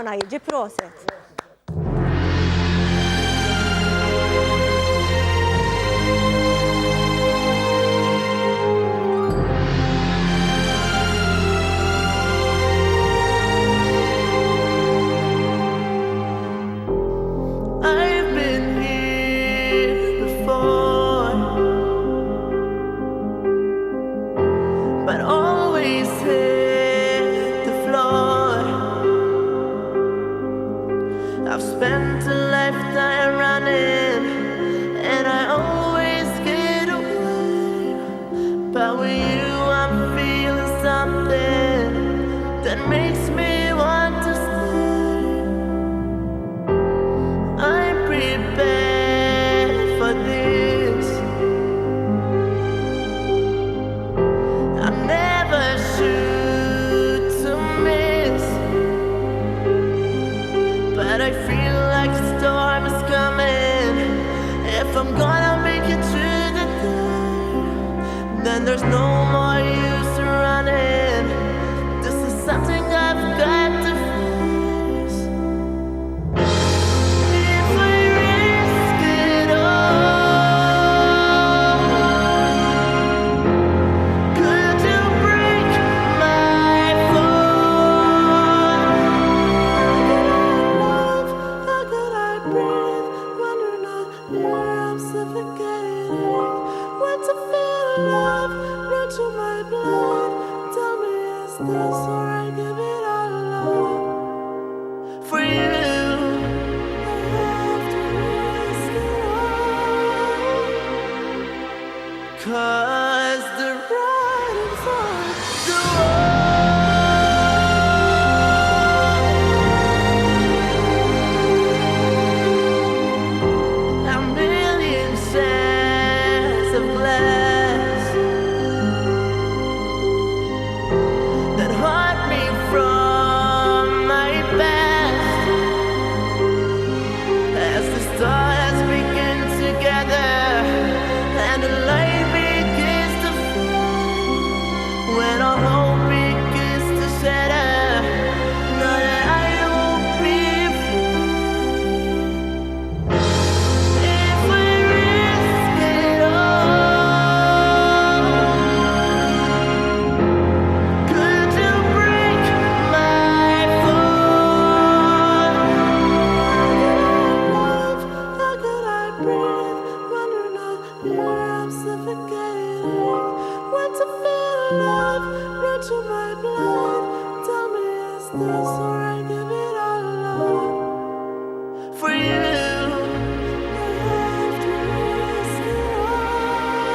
Maratona jiġi proset. But always hit the floor. I've spent a lifetime running, and I always get away. But with you, I'm feeling something that makes me want to stay. I'm prepared for this. I never shoot to miss, but I feel like a storm is coming. If I'm gonna make it through the day, then there's no more use running. This is something I've got to face. If I risk it all, could you break my fall? How could I breathe when you're not here? I'm suffocating. Want to feel love run through my blood. Tell me, is this or I give it all up? For you, I have to risk it all. 'Cause the writing's on the wall. A million shards of glass that haunt me from my past. As the stars begin to gather and the light begins to fade, when all hope begins to shatter, know that I won't be afraid. If we risk it all, could you break my fall? How could I breathe when you're not here? I'm suffocating. Want to feel love run through my blood. Tell me, is this or I give it all up? For you, I have to risk it all.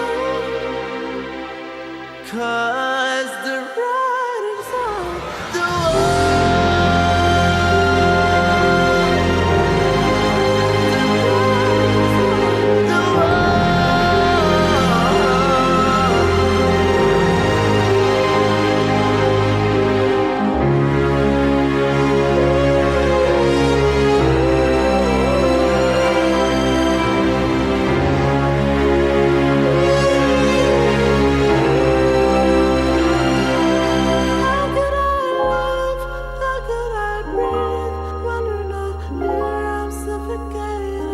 'Cause the writing's on the How could I live? How could I breathe when you're not here? I'm suffocating.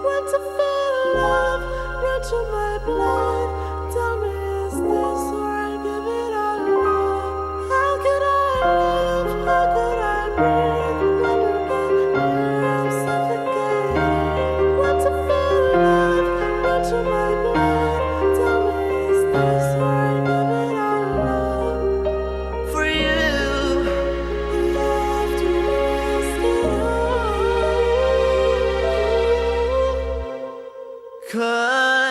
Want to feel love run through my blood. Tell me, is this or I give it all up? How could I live? How could I breathe when you're not here? I'm suffocating. Want to feel love run through my blood. Tell me, is this or I give it all up? For you, I have to risk it all. 'Cause